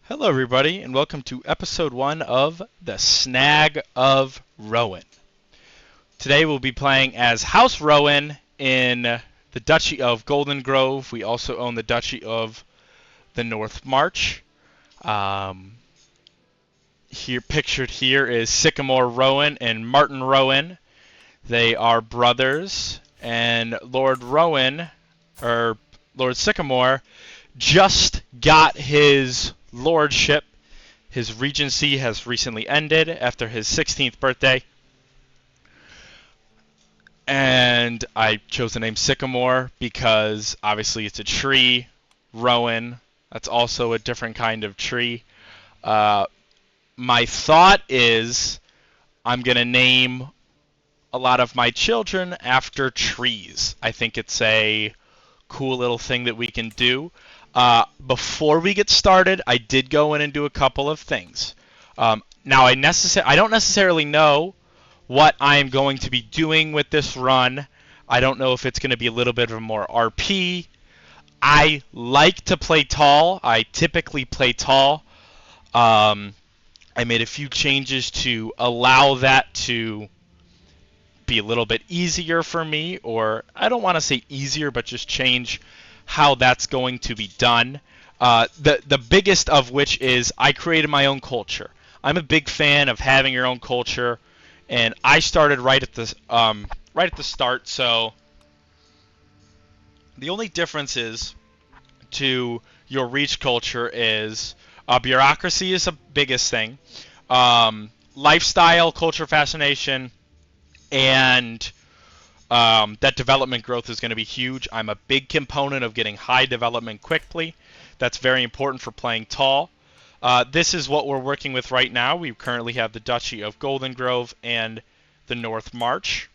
Hello, everybody, and welcome to episode 1 of the Snag of Rowan. Today we'll be playing as House Rowan in the Duchy of Golden Grove. We also own the Duchy of the North March. Here, pictured here is Sycamore Rowan and Martin Rowan. They are brothers, and Lord Rowan, or Lord Sycamore, just got his lordship. His regency has recently ended after his 16th birthday. And I chose the name Sycamore because obviously it's a tree. Rowan, that's also a different kind of tree. My thought is I'm going to name a lot of my children after trees. I think it's a cool little thing that we can do. Before we get started, I did go in and do a couple of things. Now, I don't necessarily know what I am going to be doing with this run. I don't know if it's going to be a little bit of more RP. I like to play tall. I typically play tall. I made a few changes to allow that to be a little bit easier for me, or I don't want to say easier, but just change how that's going to be done. The biggest of which is I created my own culture. I'm a big fan of having your own culture, and I started right at the start. So the only difference is to your reach culture is bureaucracy is the biggest thing. Lifestyle, culture, fascination, and that development growth is going to be huge. I'm a big component of getting high development quickly. That's very important for playing tall. This is what we're working with right now. We currently have the Duchy of Golden Grove and the North March.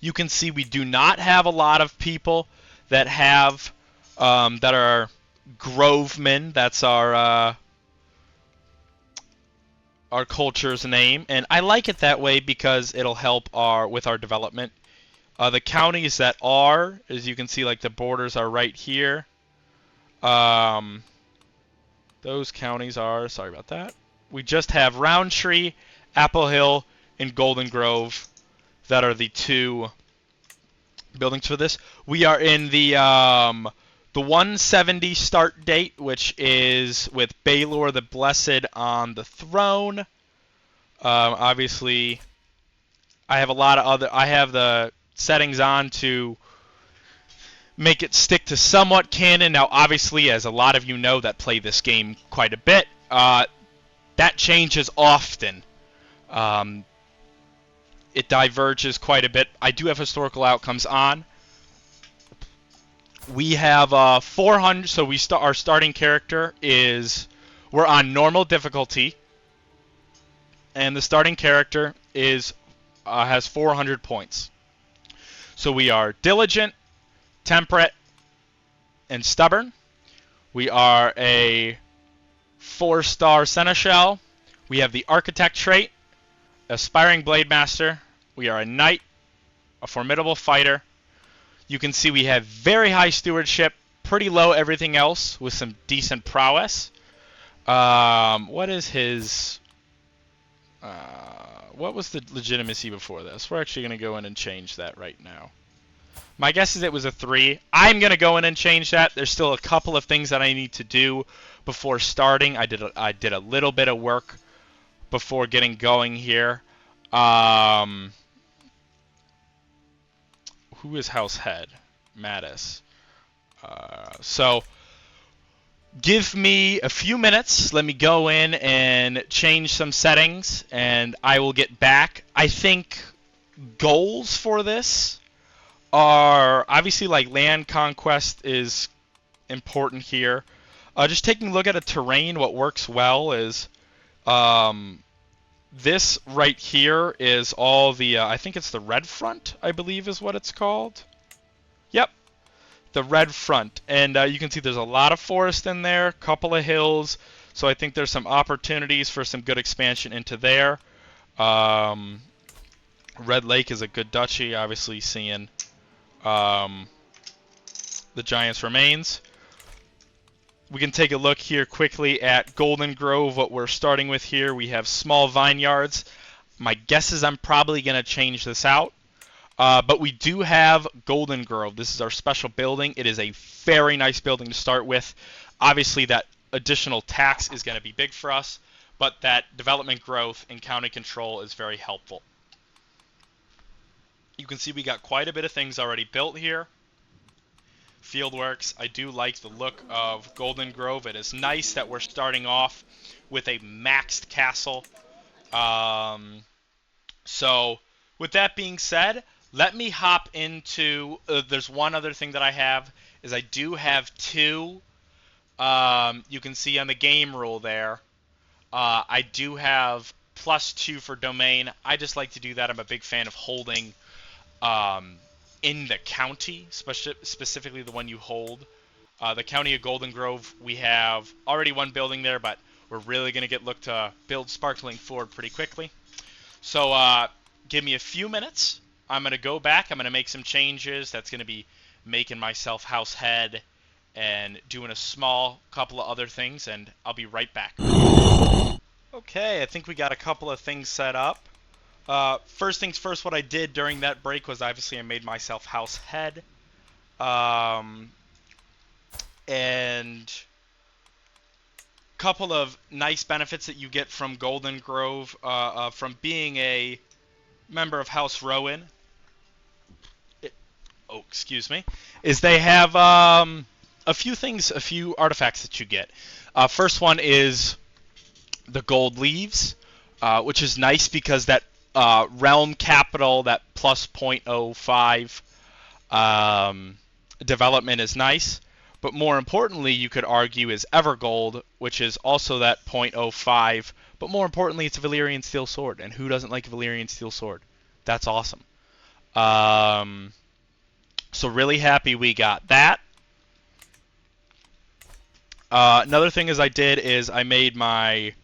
You can see we do not have a lot of people that have that are Grovemen. That's our culture's name, and I like it that way because it'll help with our development. The counties that are, as you can see, like the borders are right here. Those counties are, sorry about that. We just have Roundtree, Apple Hill, and Golden Grove that are the two buildings for this. We are in the 170 start date, which is with Baelor the Blessed on the throne. Obviously, I have the settings on to make it stick to somewhat canon. Now, obviously, as a lot of you know that play this game quite a bit, that changes often. It diverges quite a bit. I do have historical outcomes on. We have 400, so our starting character we're on normal difficulty, and the starting character has 400 points. So we are diligent, temperate, and stubborn. We are a 4-star seneschal. We have the architect trait, aspiring blade master. We are a knight, a formidable fighter. You can see we have very high stewardship, pretty low everything else, with some decent prowess. What is his... what was the legitimacy before this? We're actually going to go in and change that right now. My guess is it was a 3. I'm going to go in and change that. There's still a couple of things that I need to do before starting. I did a little bit of work before getting going here. Who is house head? Mattis. So give me a few minutes. Let me go in and change some settings, and I will get back. I think goals for this are obviously like land conquest is important here. Just taking a look at a terrain, what works well is this right here is all the, I think it's the red front, I believe is what it's called. Yep, the red front. And you can see there's a lot of forest in there, a couple of hills, so I think there's some opportunities for some good expansion into there. Red Lake is a good duchy, obviously seeing the Giants' remains. We can take a look here quickly at Golden Grove. What we're starting with here, we have small vineyards. My guess is I'm probably going to change this out. But we do have Golden Grove. This is our special building. It is a very nice building to start with. Obviously, that additional tax is going to be big for us, but that development growth and county control is very helpful. You can see we got quite a bit of things already built here. Fieldworks, I do like the look of Golden Grove. It is nice that we're starting off with a maxed castle. So with that being said, let me hop into, there's one other thing that I have, is I do have two, you can see on the game rule there, I do have +2 for domain. I just like to do that. I'm a big fan of holding in the county, specifically the one you hold. The county of Golden Grove, we have already one building there, but we're really going to look to build Sparkling Ford pretty quickly. So give me a few minutes. I'm going to go back. I'm going to make some changes. That's going to be making myself house head and doing a small couple of other things, and I'll be right back. Okay, I think we got a couple of things set up. First things first, what I did during that break was obviously I made myself house head. And a couple of nice benefits that you get from Golden Grove, from being a member of House Rowan. Excuse me. Is they have a few things, a few artifacts that you get. First one is the gold leaves, which is nice because that realm capital, that plus 0.05 development is nice. But more importantly, you could argue is Evergold, which is also that 0.05. But more importantly, it's a Valyrian Steel Sword. And who doesn't like a Valyrian Steel Sword? That's awesome. So really happy we got that. Another thing I did is I made my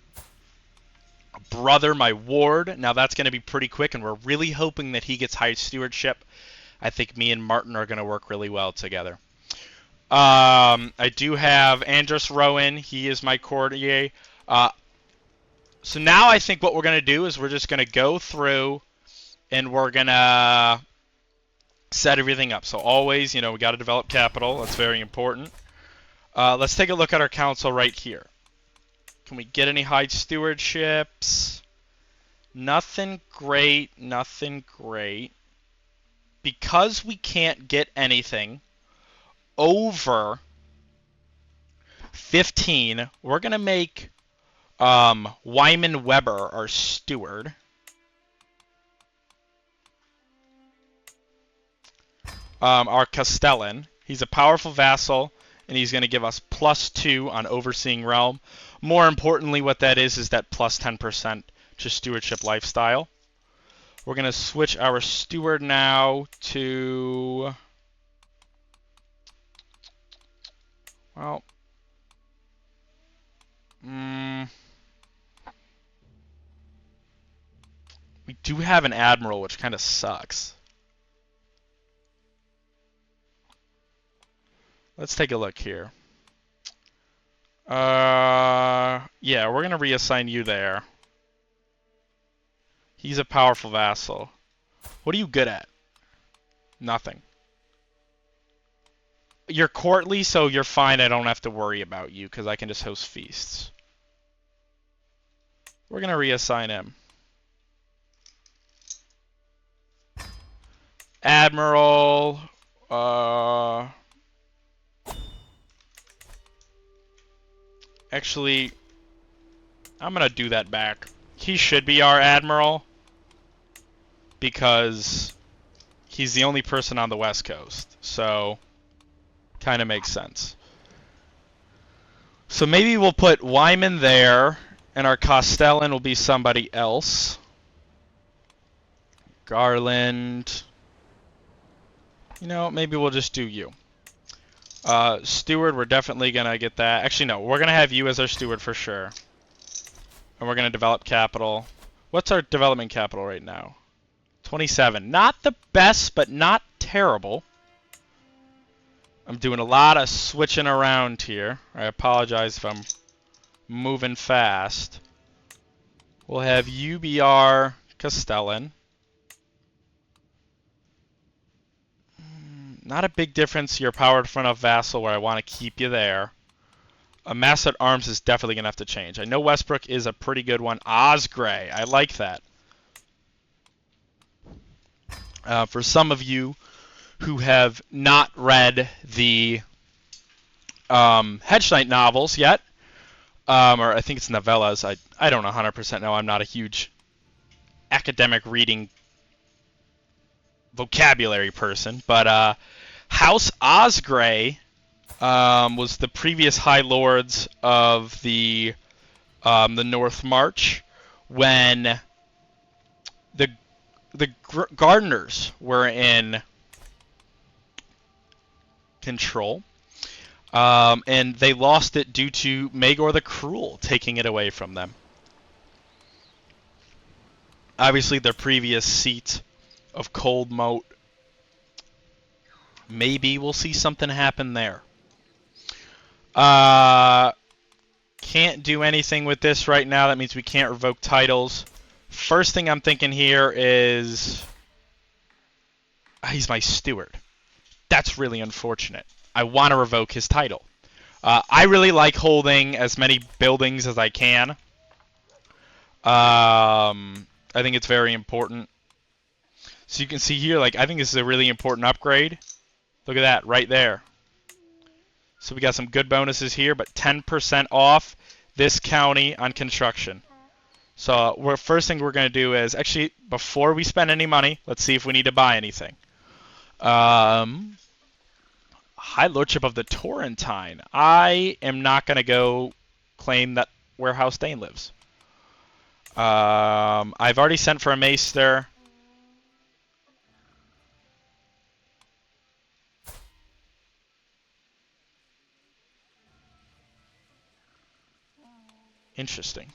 brother my ward. Now that's going to be pretty quick, and we're really hoping that he gets high stewardship. I think me and Martin are going to work really well together. I do have Andros Rowan. He is my courtier. So now I think what we're going to do is we're just going to go through and we're going to set everything up. So always, we got to develop capital. That's very important. Let's take a look at our council right here. Can we get any high stewardships? Nothing great. Nothing great. Because we can't get anything over 15, we're going to make Wyman Weber our steward. Our Castellan. He's a powerful vassal, and he's going to give us +2 on overseeing realm. More importantly, what that is that plus 10% to stewardship lifestyle. We're going to switch our steward now to... Well... we do have an admiral, which kind of sucks. Let's take a look here. Yeah, we're going to reassign you there. He's a powerful vassal. What are you good at? Nothing. You're courtly, so you're fine. I don't have to worry about you because I can just host feasts. We're going to reassign him. Admiral. Actually, I'm going to do that back. He should be our admiral because he's the only person on the West Coast. So, kind of makes sense. So maybe we'll put Wyman there, and our Castellan will be somebody else. Garland. Maybe we'll just do you. Steward, we're definitely going to get that. Actually, no, we're going to have you as our steward for sure. And we're going to develop capital. What's our development capital right now? 27. Not the best, but not terrible. I'm doing a lot of switching around here. I apologize if I'm moving fast. We'll have UBR Castellan. Not a big difference. You're powered front of Vassal where I want to keep you there. A Mass at Arms is definitely going to have to change. I know Westbrook is a pretty good one. Osgray, I like that. For some of you who have not read the Hedge Knight novels yet, or I think it's novellas. I don't 100% know. I'm not a huge academic reading vocabulary person, but House Osgray was the previous High Lords of the North March when the Gardeners were in control. And they lost it due to Maegor the Cruel taking it away from them. Obviously, their previous seat of Cold Moat, maybe we'll see something happen there. Can't do anything with this right now. That means we can't revoke titles. First thing I'm thinking here is he's my steward. That's really unfortunate. I want to revoke his title. I really like holding as many buildings as I can. I think it's very important. So you can see here, like, I think this is a really important upgrade. Look at that, right there. So we got some good bonuses here, but 10% off this county on construction. So first thing we're going to do is, actually, before we spend any money, let's see if we need to buy anything. High Lordship of the Torrentine. I am not going to go claim that where House Dane lives. I've already sent for a Maester. Interesting.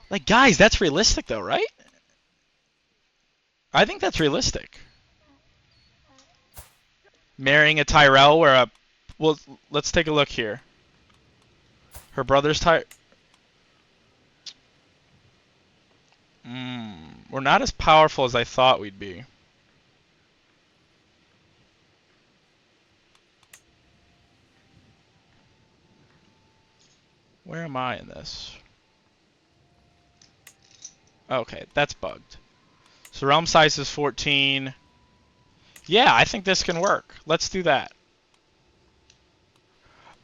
Like, guys, that's realistic, though, right? I think that's realistic. Marrying a Tyrell where a... Well, let's take a look here. Her brother's we're not as powerful as I thought we'd be. Where am I in this? Okay, that's bugged. So realm size is 14. Yeah, I think this can work. Let's do that.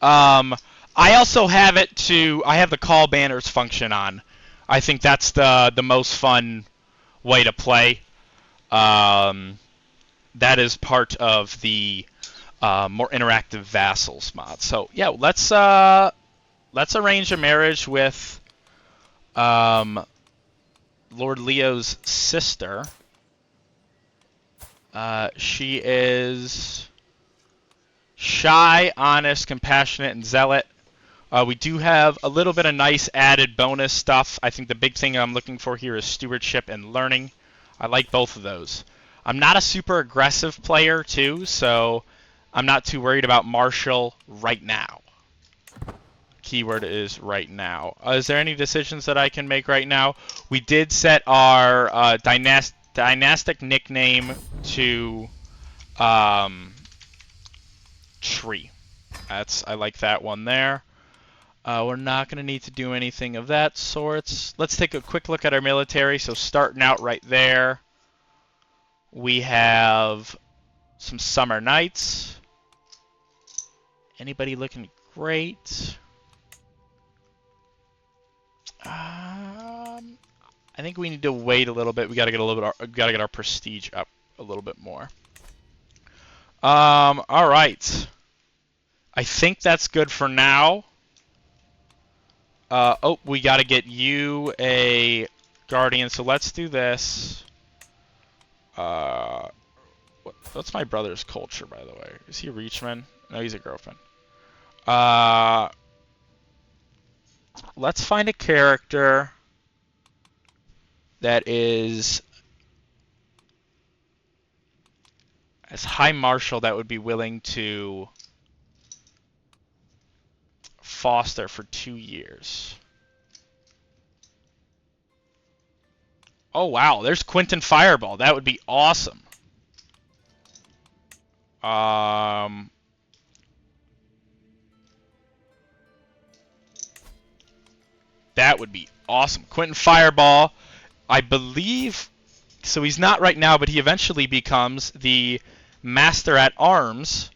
I also have it to... I have the call banners function on. I think that's the most fun way to play. That is part of the more interactive vassals mod. So yeah, let's arrange a marriage with Lord Leo's sister. She is shy, honest, compassionate, and zealot. We do have a little bit of nice added bonus stuff. I think the big thing I'm looking for here is stewardship and learning. I like both of those. I'm not a super aggressive player, too, so I'm not too worried about martial right now. Keyword is right now. Is there any decisions that I can make right now? We did set our dynastic nickname to Tree. I like that one there. We're not going to need to do anything of that sort. Let's take a quick look at our military. So starting out right there, we have some Summer Knights. Anybody looking great? I think we need to wait a little bit. We got to get a little bit. Got to get our prestige up a little bit more. All right. I think that's good for now. Oh, we got to get you a guardian. So let's do this. What's my brother's culture, by the way? Is he a Reachman? No, he's a girlfriend. Let's find a character that is as High Marshal that would be willing to foster for 2 years. Oh wow, there's Quentin Fireball. That would be awesome. That would be awesome. Quentin Fireball, I believe, so he's not right now, but he eventually becomes the Master at Arms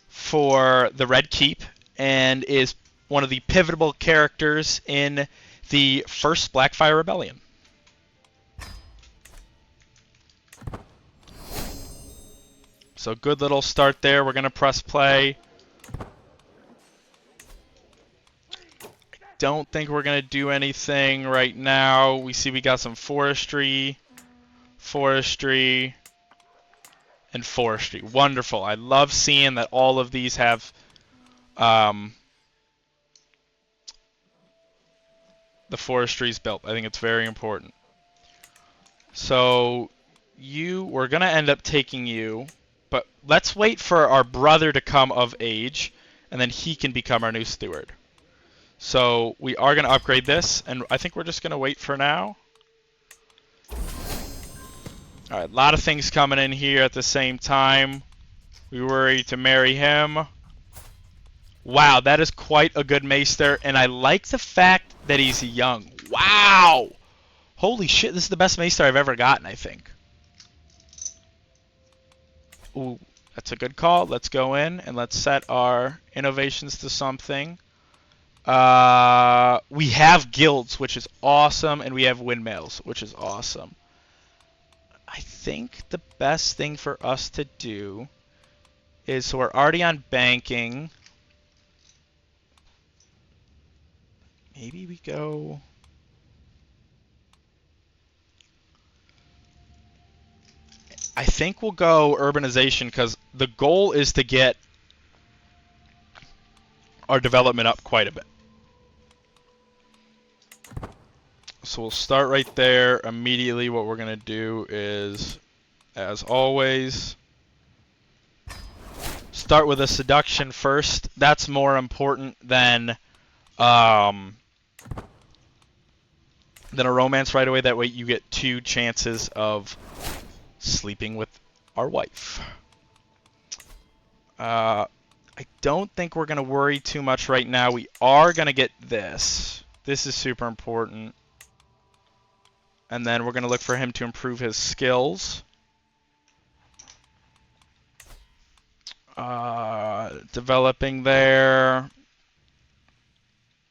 for the Red Keep and is one of the pivotal characters in the first Blackfire Rebellion. So good little start there. We're going to press play. Don't think we're going to do anything right now. We see we got some forestry, and forestry. Wonderful. I love seeing that all of these have the forestries built. I think it's very important. So we're going to end up taking you, but let's wait for our brother to come of age, and then he can become our new steward. So we are going to upgrade this, and I think we're just going to wait for now. Alright, a lot of things coming in here at the same time. We were ready to marry him. Wow, that is quite a good maester, and I like the fact that he's young. Wow! Holy shit, this is the best maester I've ever gotten, I think. Ooh, that's a good call. Let's go in, and let's set our innovations to something. We have guilds, which is awesome, and we have windmills, which is awesome. I think the best thing for us to do is, so we're already on banking. Maybe we go... I think we'll go urbanization, because the goal is to get our development up quite a bit. So we'll start right there. Immediately what we're going to do is, as always, start with a seduction first. That's more important than a romance right away. That way you get 2 chances of sleeping with our wife. I don't think we're going to worry too much right now. We are going to get this. This is super important. And then we're going to look for him to improve his skills. Developing there.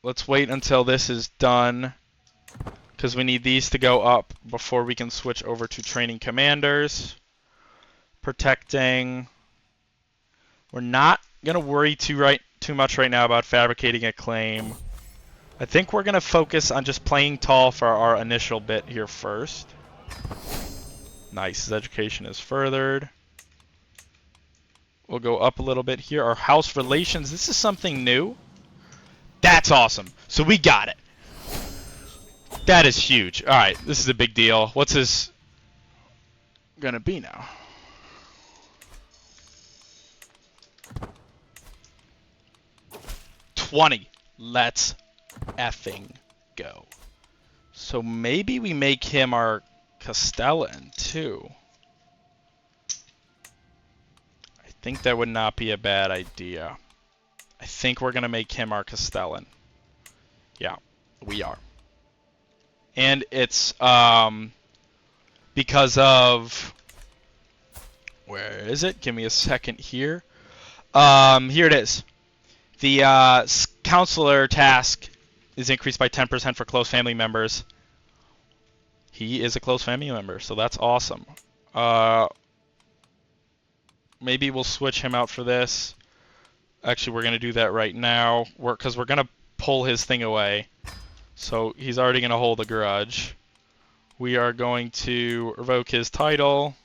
Let's wait until this is done, because we need these to go up before we can switch over to training commanders. Protecting. We're not going to worry too much right now about fabricating a claim. I think we're going to focus on just playing tall for our initial bit here first. Nice. His education is furthered. We'll go up a little bit here. Our house relations. This is something new. That's awesome. So we got it. That is huge. Alright, this is a big deal. What's his going to be now? $20. Let's effing go. So maybe we make him our Castellan too. I think that would not be a bad idea. I think we're going to make him our Castellan. Yeah, we are. And it's because of... Where is it? Give me a second here. Here it is. The counselor task is increased by 10% for close family members. He is a close family member, so that's awesome. Maybe we'll switch him out for this. Actually, we're going to do that right now, because we're going to pull his thing away. So he's already going to hold a grudge. We are going to revoke his title.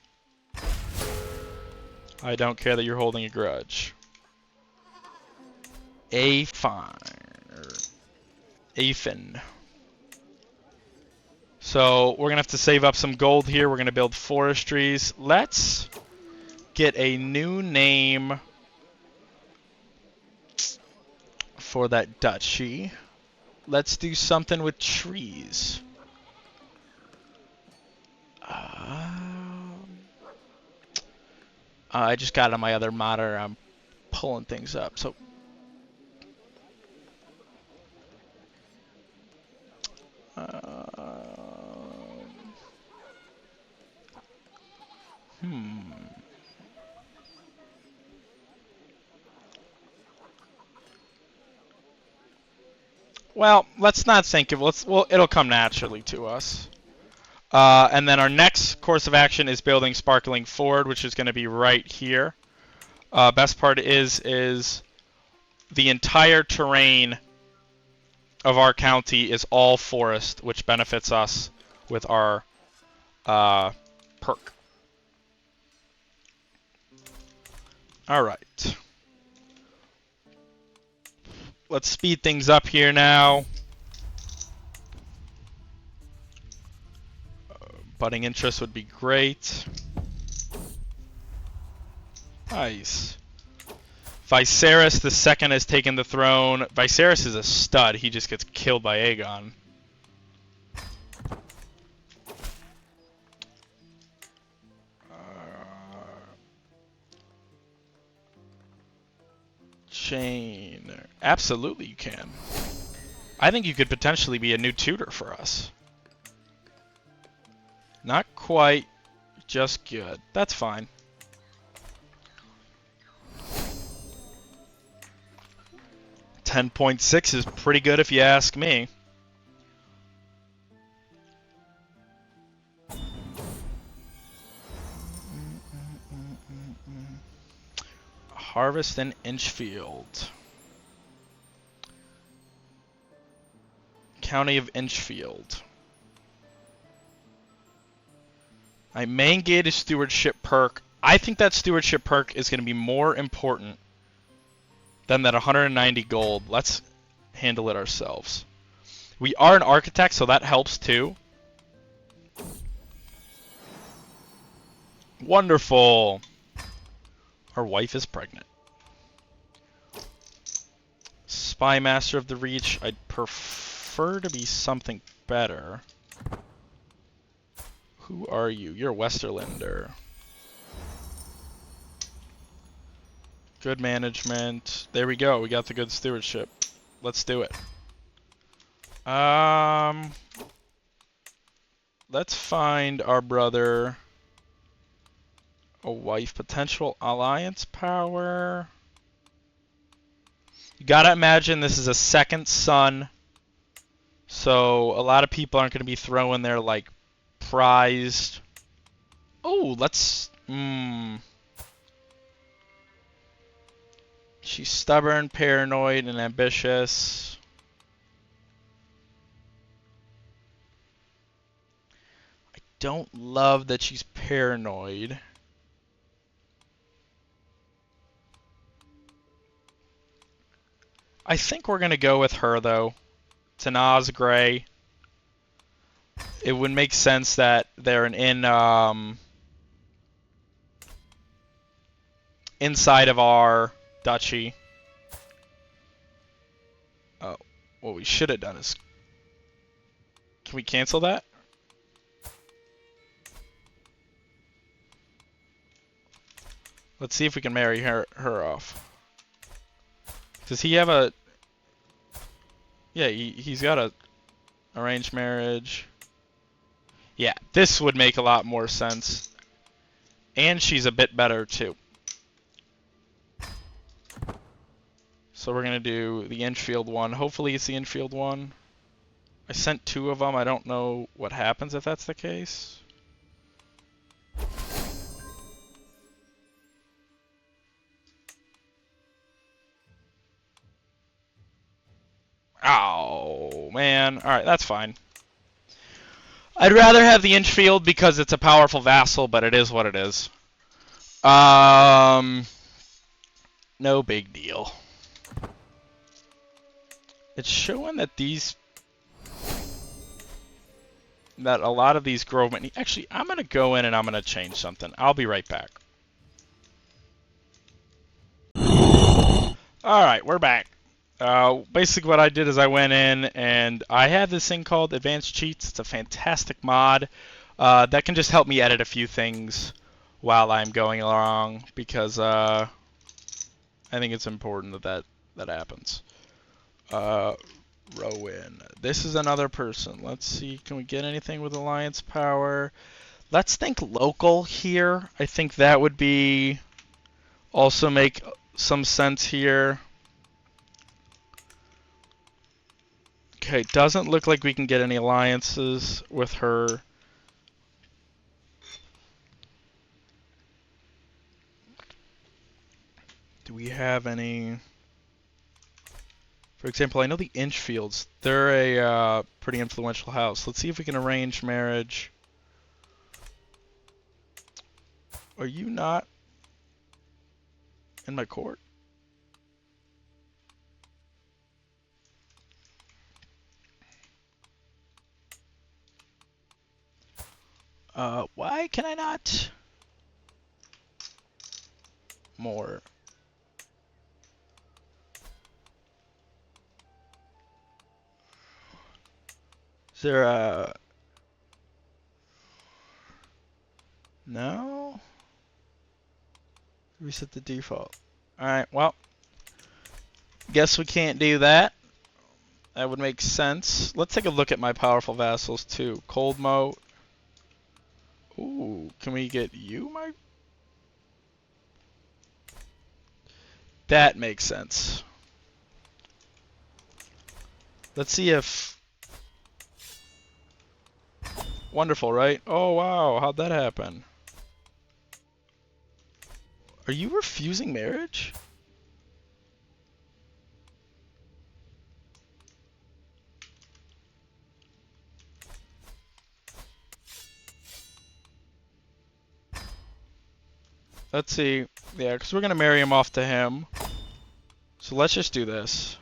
I don't care that you're holding a grudge. Aphin. So we're going to have to save up some gold here. We're going to build forestries. Let's get a new name for that duchy. Let's do something with trees. I just got on my other monitor. I'm pulling things up. So, well, let's not think of well, it'll come naturally to us. And then our next course of action is building Sparkling Ford, which is going to be right here. Best part is the entire terrain of our county is all forest, which benefits us with our perk. All right. Let's speed things up here now. Budding interest would be great. Nice. Viserys the second has taken the throne. Viserys is a stud. He just gets killed by Aegon. Chain. Absolutely you can. I think you could potentially be a new tutor for us. Not quite, just good. That's fine. $10.6 is pretty good if you ask me. Harvest in Inchfield. County of Inchfield. My main gate is Stewardship perk. I think that Stewardship perk is going to be more important than that 190 gold. Let's handle it ourselves. We are an architect, so that helps too. Wonderful. Our wife is pregnant. Spy Master of the Reach. I'd prefer to be something better. Who are you? You're a Westerlander. Good management. There we go. We got the good stewardship. Let's do it. Let's find our brother a wife. Potential alliance power. You gotta imagine this is a second son. So a lot of people aren't gonna be throwing their like prized. Oh, let's. She's stubborn, paranoid, and ambitious. I don't love that she's paranoid. I think we're gonna go with her though. Tanaz Gray. It would make sense that they're inside of our duchy. Oh, what we should have done is, can we cancel that? Let's see if we can marry her off. Does he have a? Yeah, he's got a arranged marriage. Yeah, this would make a lot more sense. And she's a bit better too. So we're going to do the Inchfield one. Hopefully it's the Inchfield one. I sent 2 of them. I don't know what happens if that's the case. Oh, man. Alright, that's fine. I'd rather have the Inchfield because it's a powerful vassal, but it is what it is. No big deal. It's showing that a lot of these Grovemen. Actually, I'm gonna go in and I'm gonna change something. I'll be right back. Alright, we're back. Basically what I did is I went in and I have this thing called Advanced Cheats. It's a fantastic mod that can just help me edit a few things while I'm going along because I think it's important that happens. Rowan. This is another person. Let's see, can we get anything with alliance power? Let's think local here. I think that would be also make some sense here. Okay, doesn't look like we can get any alliances with her. Do we have any? For example, I know the Inchfields. They're a pretty influential house. Let's see if we can arrange marriage. Are you not in my court? Why can I not? More. Is there a... No? Reset the default. Alright, well. Guess we can't do that. That would make sense. Let's take a look at my powerful vassals too. Cold Moat. Ooh, can we get you, my... That makes sense. Let's see if... Wonderful, right? Oh, wow. How'd that happen? Are you refusing marriage? Let's see. Yeah, because we're going to marry him off to him. So let's just do this.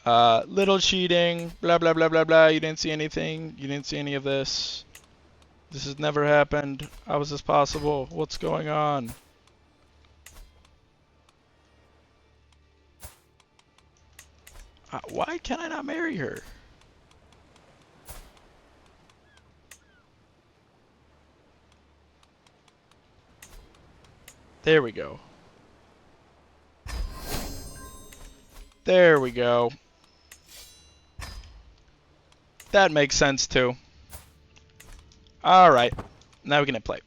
Little cheating. Blah, blah, blah, blah, blah. You didn't see anything. You didn't see any of this. This has never happened. How is this possible? What's going on? Why can I not marry her? There we go. There we go. That makes sense too. Alright. Now we can hit play.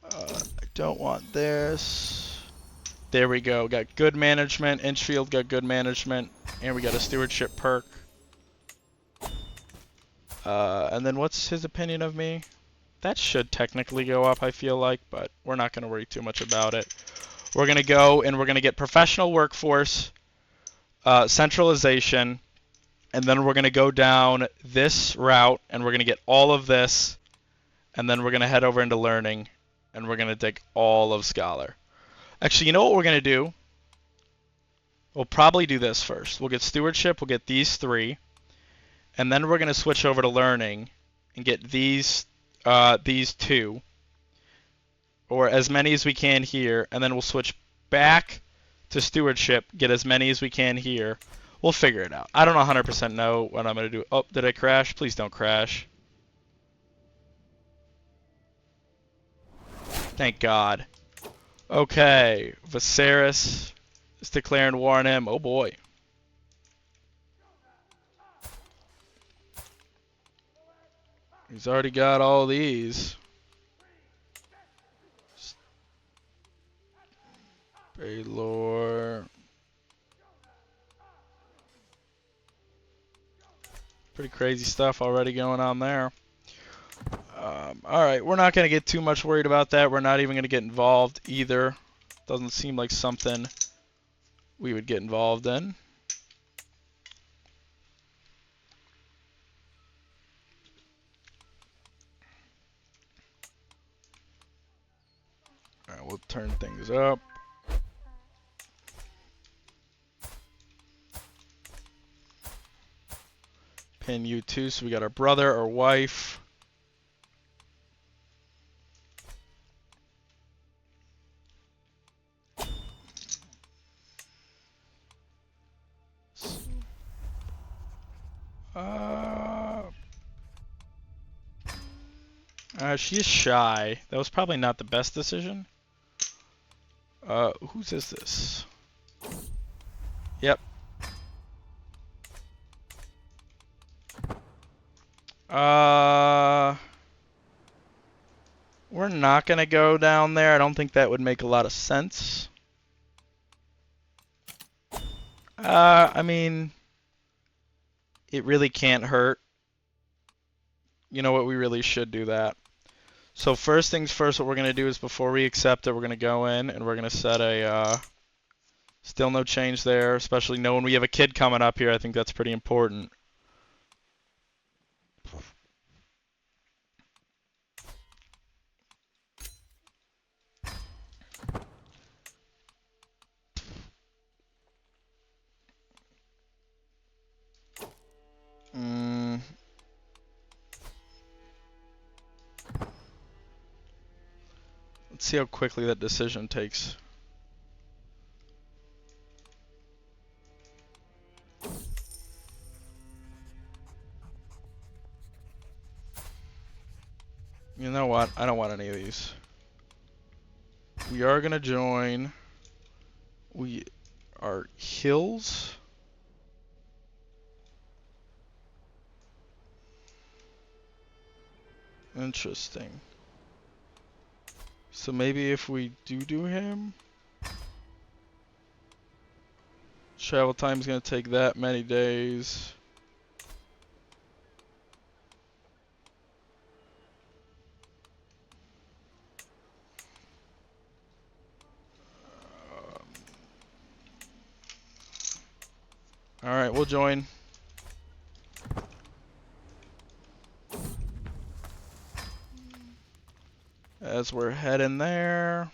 I don't want this. There we go. Got good management. Inchfield got good management. And we got a stewardship perk. And then what's his opinion of me? That should technically go up, I feel like, but we're not going to worry too much about it. We're going to go and we're going to get professional workforce, centralization, and then we're going to go down this route and we're going to get all of this, and then we're going to head over into learning, and we're going to take all of Scholar. Actually, you know what we're going to do? We'll probably do this first. We'll get stewardship, we'll get these three, and then we're going to switch over to learning and get these two, or as many as we can here, and then we'll switch back to stewardship, get as many as we can here. We'll figure it out. I don't 100% know what I'm going to do. Oh, did I crash? Please don't crash. Thank God. Okay, Viserys is declaring war on him. Oh boy. He's already got all these. Baylor. Pretty crazy stuff already going on there. Alright, we're not going to get too much worried about that. We're not even going to get involved either. Doesn't seem like something we would get involved in. Alright, we'll turn things up. Pin you too, so we got our brother, our wife. She is shy. That was probably not the best decision. Whose is this? Yep. We're not gonna go down there. I don't think that would make a lot of sense. I mean, it really can't hurt. You know what? We really should do that. So first things first, what we're gonna do is before we accept it, we're gonna go in and we're gonna set a still no change there, especially knowing we have a kid coming up here. I think that's pretty important. Let's see how quickly that decision takes. You know what? I don't want any of these. We are gonna join. We are hills. Interesting. So maybe if we do him, travel time's gonna take that many days. Alright, we'll join. As we're heading there.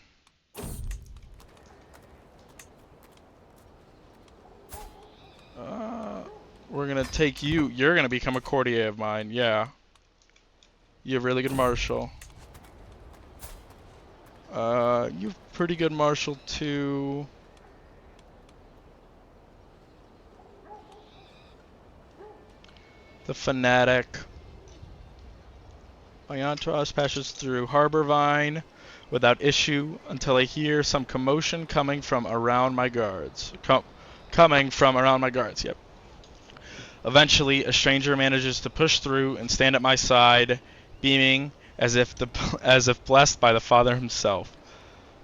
We're gonna take you. You're gonna become a courtier of mine, yeah. You have really good martial. You've pretty good martial too. The fanatic. My entourage passes through Harborvine without issue until I hear some commotion coming from around my guards. Coming from around my guards, yep. Eventually, a stranger manages to push through and stand at my side, beaming as if blessed by the Father himself.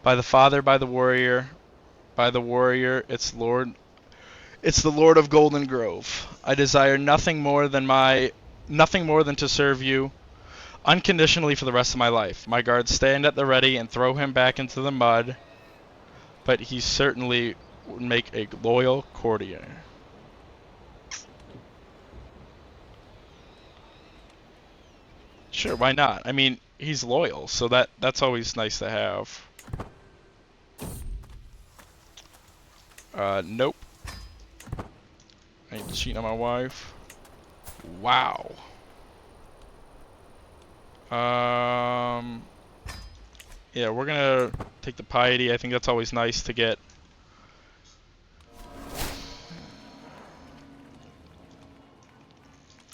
By the Father, by the warrior, it's the Lord of Golden Grove. I desire nothing more than to serve you unconditionally for the rest of my life. My guards stand at the ready and throw him back into the mud, but he certainly would make a loyal courtier. Sure, why not? I mean, he's loyal, so that's always nice to have. Nope. I ain't cheating on my wife. Wow. Yeah, we're gonna take the piety. I think that's always nice to get.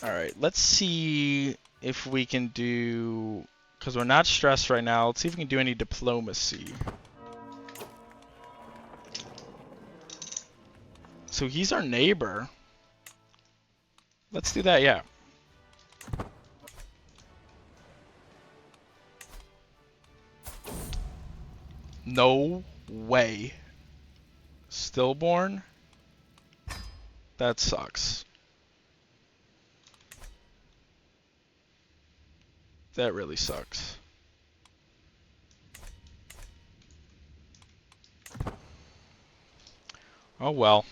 Alright, let's see if we can do, because we're not stressed right now, let's see if we can do any diplomacy. So he's our neighbor. Let's do that, yeah. No way. Stillborn? That sucks. That really sucks. Oh well.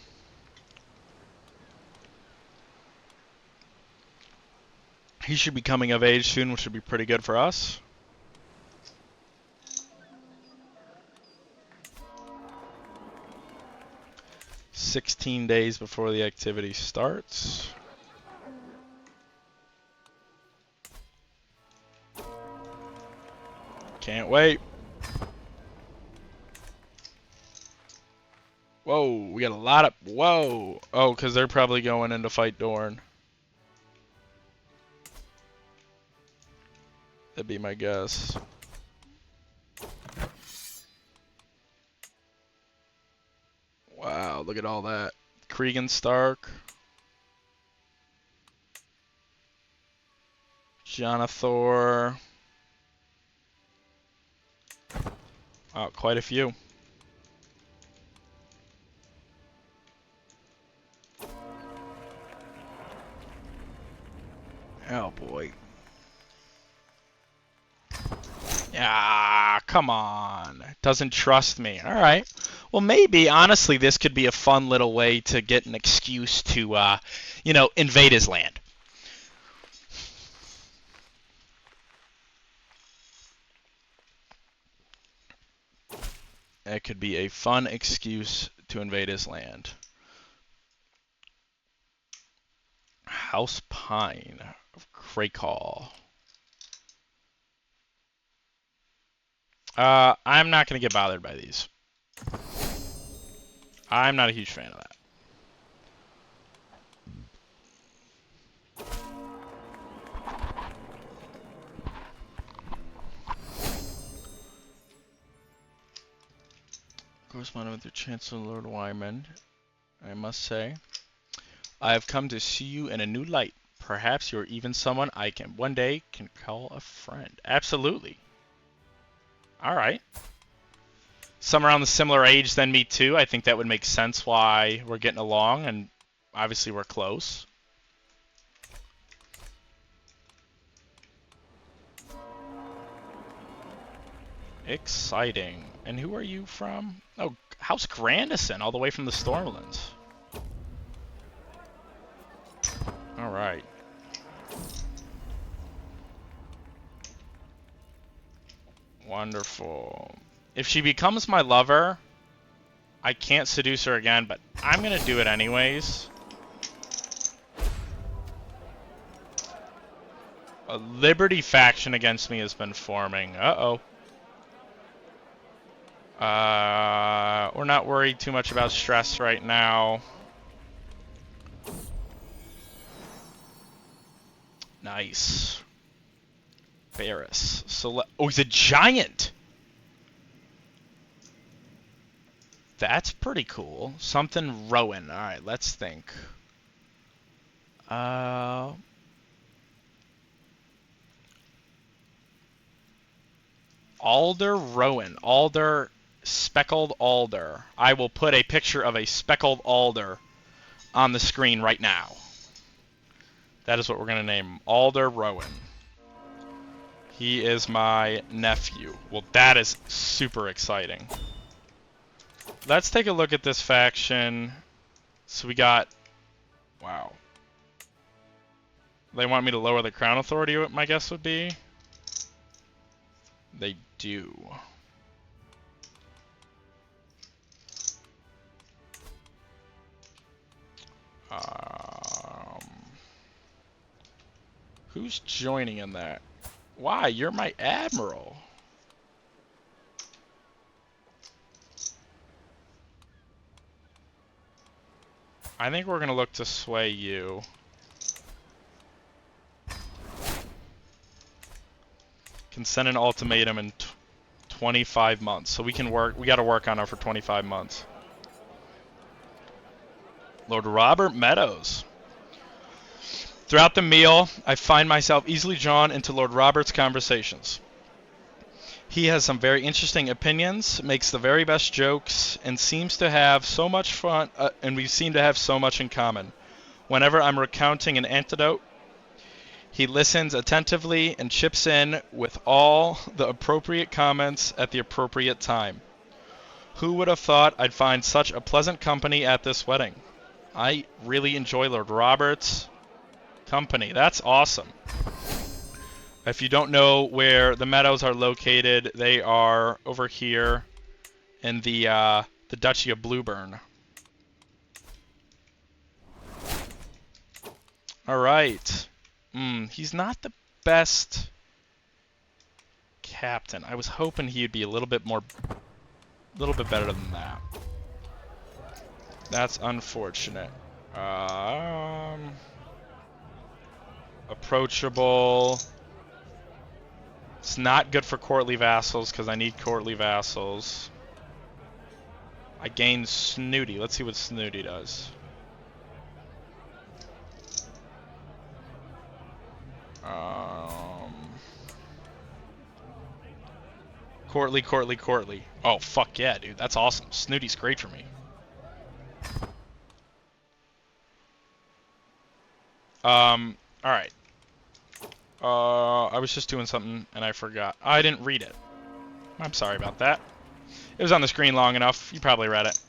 He should be coming of age soon, which should be pretty good for us. "16 days before the activity starts." Can't wait. Whoa, we got a lot of... Whoa! Oh, because they're probably going in to fight Dorn. That'd be my guess. Wow, look at all that. Cregan Stark. Jonathor. Wow, quite a few. Oh boy. Ah, come on. Doesn't trust me. Alright. Well, maybe, honestly, this could be a fun little way to get an excuse to, you know, invade his land. It could be a fun excuse to invade his land. House Pine of Krakal. I'm not going to get bothered by these. I'm not a huge fan of that. Corresponding with the Chancellor Lord Wyman, I must say, I have come to see you in a new light. Perhaps you're even someone I can one day can call a friend. Absolutely. All right. Some around the similar age than me too. I think that would make sense why we're getting along, and obviously we're close. Exciting. And who are you from? Oh, House Grandison, all the way from the Stormlands. All right. Wonderful. If she becomes my lover, I can't seduce her again, but I'm gonna do it anyways. A Liberty faction against me has been forming. Uh-oh. We're not worried too much about stress right now. Nice. Barris. So oh, he's a giant! That's pretty cool. Something Rowan. Alright, let's think. Alder Rowan. Alder. Speckled alder. I will put a picture of a speckled alder on the screen right now. That is what we're going to name him. Alder Rowan. He is my nephew. Well, that is super exciting. Let's take a look at this faction. So we got... Wow. They want me to lower the Crown Authority, my guess would be. They do. Who's joining in that? Why? You're my admiral. I think we're going to look to sway you. Can send an ultimatum in 25 months. So we can work. We got to work on her for 25 months. Lord Robert Meadows. Throughout the meal, I find myself easily drawn into Lord Robert's conversations. He has some very interesting opinions, makes the very best jokes, and seems to have so much fun, and we seem to have so much in common. Whenever I'm recounting an anecdote, he listens attentively and chips in with all the appropriate comments at the appropriate time. Who would have thought I'd find such a pleasant company at this wedding? I really enjoy Lord Robert's company. That's awesome. If you don't know where the meadows are located, they are over here in the Duchy of Blueburn. All right. He's not the best captain. I was hoping he'd be a little bit better than that. That's unfortunate. Approachable. It's not good for courtly vassals because I need courtly vassals. I gained Snooty. Let's see what Snooty does. Courtly, courtly, courtly. Oh, fuck yeah, dude. That's awesome. Snooty's great for me. Alright. I was just doing something and I forgot. I didn't read it. I'm sorry about that. It was on the screen long enough. You probably read it.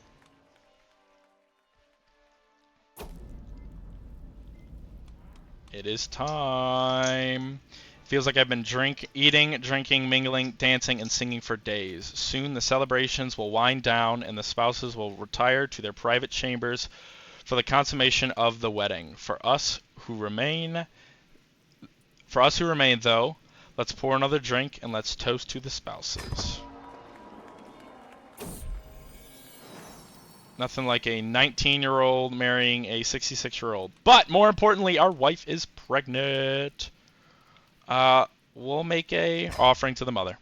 It is time. Feels like I've been eating, drinking, mingling, dancing, and singing for days. Soon the celebrations will wind down and the spouses will retire to their private chambers for the consummation of the wedding. For us who remain, though, let's pour another drink and let's toast to the spouses. Nothing like a 19-year-old marrying a 66-year-old. But more importantly, our wife is pregnant. We'll make a offering to the mother.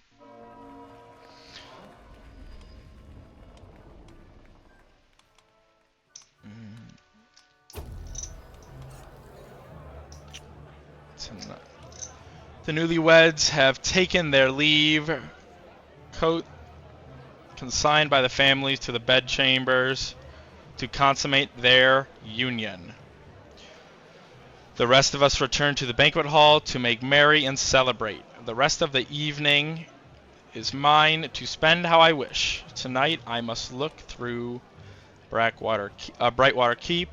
The newlyweds have taken their leave. Coat consigned by the families to the bedchambers to consummate their union. The rest of us return to the banquet hall to make merry and celebrate. The rest of the evening is mine to spend how I wish. Tonight I must look through Brightwater Keep,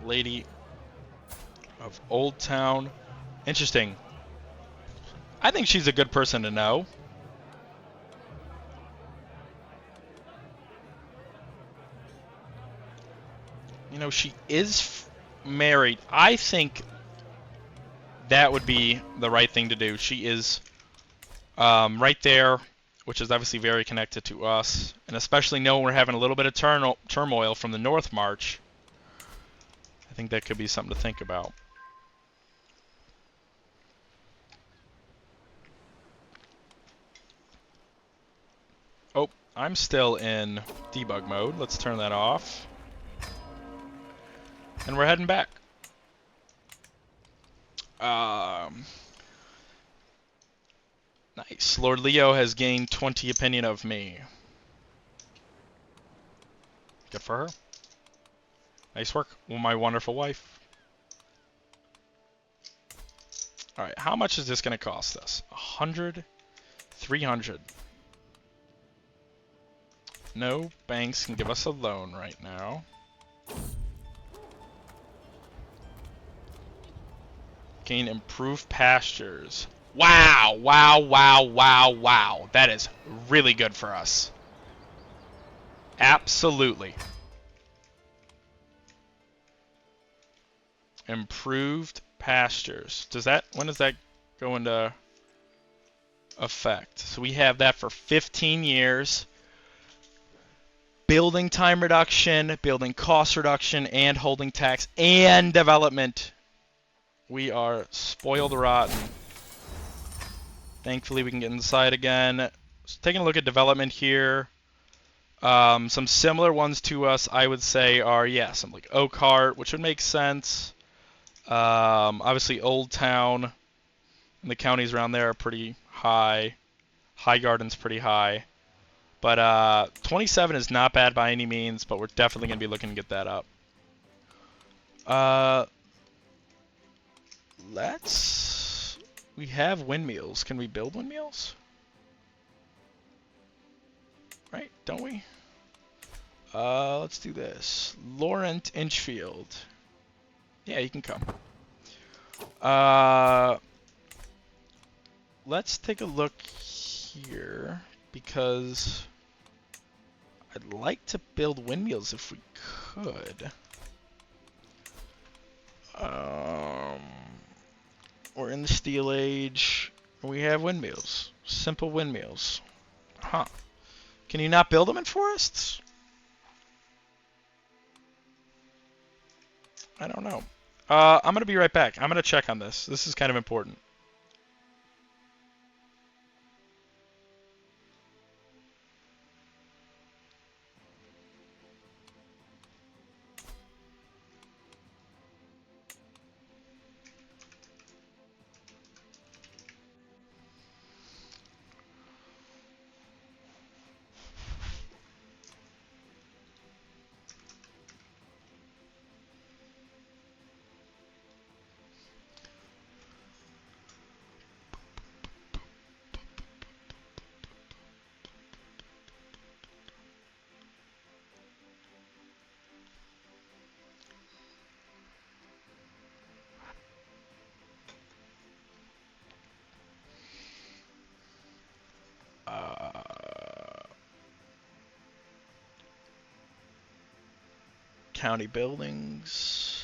Lady of Old Town. Interesting. I think she's a good person to know. You know, she is married. I think that would be the right thing to do. She is right there, which is obviously very connected to us, and especially knowing we're having a little bit of turmoil from the North March. I think that could be something to think about. Oh, I'm still in debug mode. Let's turn that off. And we're heading back. Nice. Lord Leo has gained 20 opinion of me. Good for her. Nice work, my wonderful wife. Alright, how much is this going to cost us? 100? 300. No banks can give us a loan right now. Gain improved pastures. Wow, wow, wow, wow, wow. That is really good for us. Absolutely. Improved pastures. When does that go into effect? So we have that for 15 years. Building time reduction, building cost reduction, and holding tax, and development. We are spoiled rotten. Thankfully, we can get inside again. So taking a look at development here. Some similar ones to us, I would say, are, yeah, something like Oakhart, which would make sense. Obviously, Old Town and the counties around there are pretty high. High Garden's pretty high. But 27 is not bad by any means, but we're definitely going to be looking to get that up. We have windmills. Can we build windmills? Right, don't we? Let's do this. Laurent Inchfield. Yeah, you can come. Let's take a look here, because I'd like to build windmills if we could. We're in the Steel Age. We have windmills. Simple windmills. Huh. Can you not build them in forests? I don't know. I'm going to be right back. I'm going to check on this. This is kind of important. County buildings.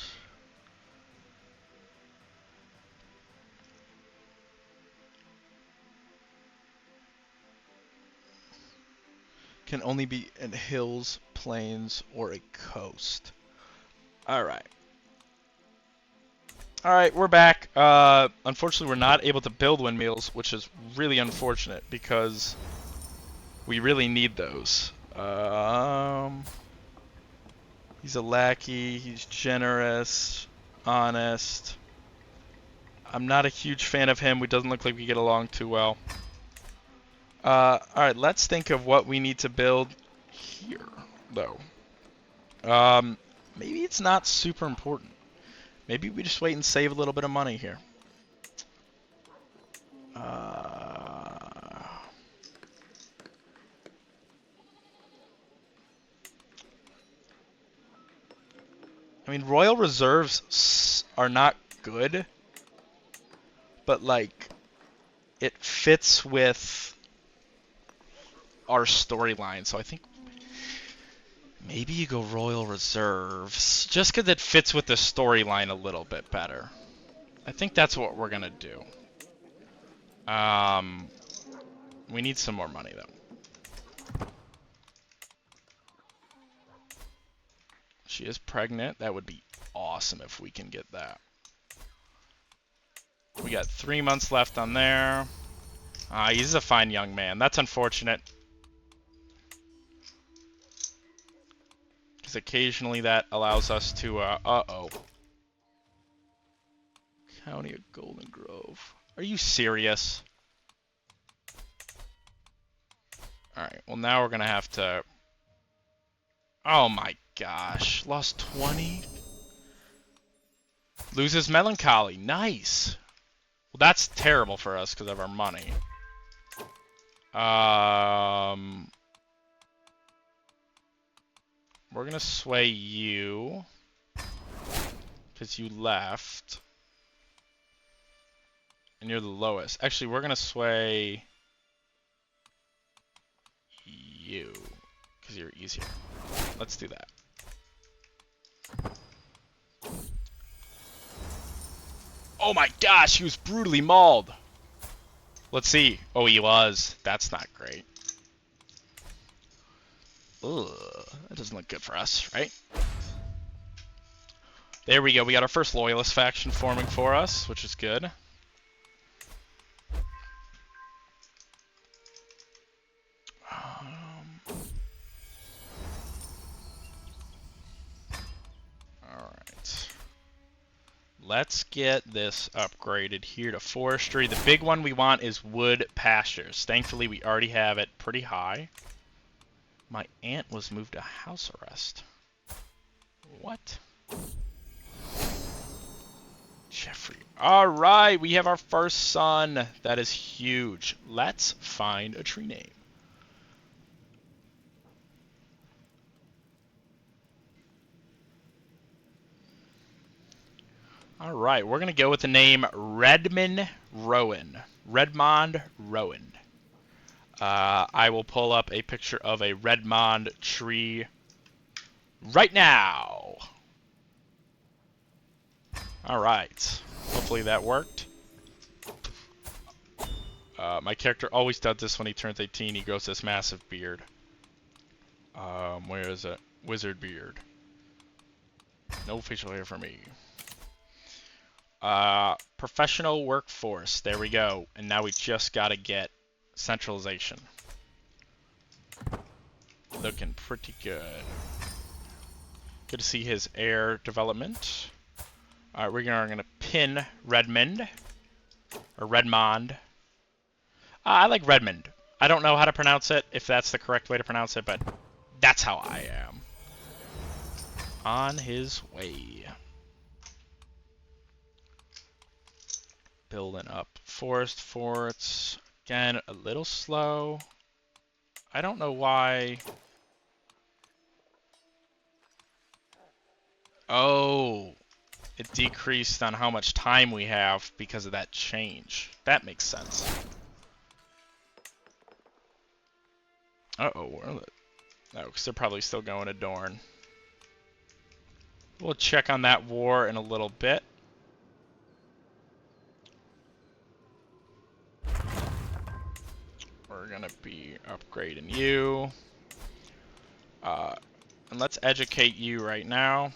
Can only be in hills, plains, or a coast. Alright. Alright, we're back. Unfortunately, we're not able to build windmills, which is really unfortunate because we really need those. He's a lackey, he's generous, honest. I'm not a huge fan of him. We doesn't look like we get along too well. Alright, let's think of what we need to build here, though. Maybe it's not super important. Maybe we just wait and save a little bit of money here. I mean, Royal Reserves are not good, but like, it fits with our storyline, so I think maybe you go Royal Reserves, just because it fits with the storyline a little bit better. I think that's what we're gonna do. We need some more money, though. She is pregnant. That would be awesome if we can get that. We got 3 months left on there. He's a fine young man. That's unfortunate. Because occasionally that allows us to, uh-oh. County of Golden Grove. Are you serious? Alright, well now we're gonna have to... Oh my gosh. Lost 20? Loses Melancholy. Nice! Well, that's terrible for us because of our money. We're gonna sway you. Because you left. And you're the lowest. Actually, we're gonna sway you. Because you're easier. Let's do that. Oh my gosh, he was brutally mauled. Let's see. Oh, he was. That's not great. Ugh, that doesn't look good for us, right? There we go. We got our first Loyalist faction forming for us, which is good. Alright. Let's get this upgraded here to forestry. The big one we want is wood pastures. Thankfully, we already have it pretty high. My aunt was moved to house arrest. What? Jeffrey. Alright, we have our first son. That is huge. Let's find a tree name. Alright, we're going to go with the name Redmond Rowan. Redmond Rowan. I will pull up a picture of a Redmond tree right now. Alright. Hopefully that worked. My character always does this when he turns 18. He grows this massive beard. Where is it? Wizard beard. No facial hair for me. Professional workforce. There we go. And now we just gotta get centralization. Looking pretty good. Good to see his heir development. Alright, we're gonna pin Redmond. Or Redmond. I like Redmond. I don't know how to pronounce it, if that's the correct way to pronounce it, but that's how I am. On his way. Building up forest forts. Again, a little slow. I don't know why. Oh, it decreased on how much time we have because of that change. That makes sense. Uh-oh, where are they? Oh, because they're probably still going to Dorne. We'll check on that war in a little bit. We're going to be upgrading you. And let's educate you right now.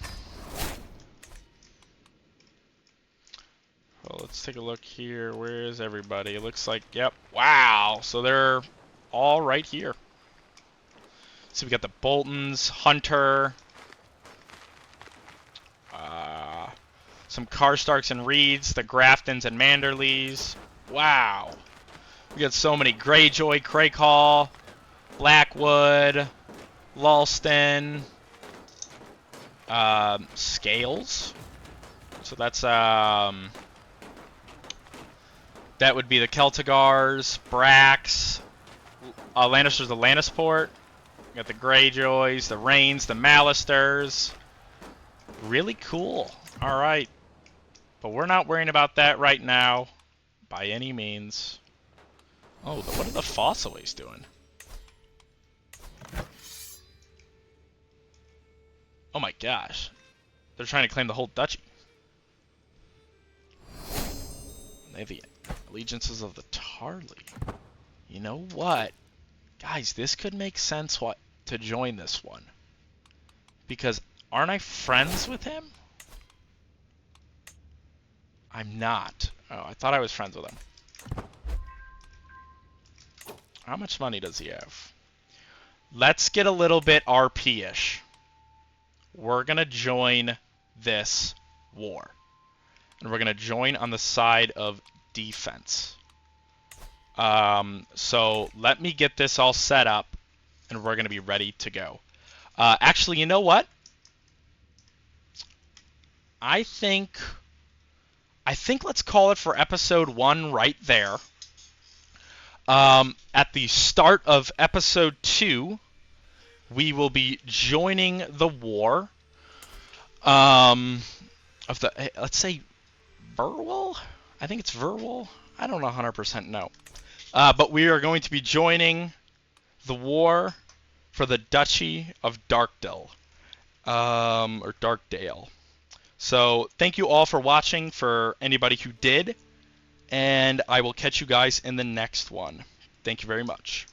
Well, let's take a look here. Where is everybody? It looks like, yep. Wow. So they're all right here. So we got the Boltons, Hunter, some Karstarks and Reeds, the Graftons and Manderleys. Wow. We got so many. Greyjoy, Craycall, Blackwood, Lulston, Scales. So that's that would be the Celtigars, Brax, Lannisters of Lannisport. We got the Greyjoys, the Rains, the Malisters. Really cool. All right, but we're not worrying about that right now, by any means. Oh, what are the Fossilways doing? Oh my gosh. They're trying to claim the whole duchy. They have the allegiances of the Tarly. You know what? Guys, this could make sense to join this one. Because aren't I friends with him? I'm not. Oh, I thought I was friends with him. How much money does he have? Let's get a little bit RP-ish. We're going to join this war. And we're going to join on the side of defense. So let me get this all set up, and we're going to be ready to go. Actually, you know what? I think let's call it for episode 1 right there. At the start of episode 2, we will be joining the war of the, let's say, Verwell? I think it's Verwell. I don't know 100% know. But we are going to be joining the war for the Duchy of Darkdale. Or Darkdale. So thank you all for watching, for anybody who did. And I will catch you guys in the next one. Thank you very much.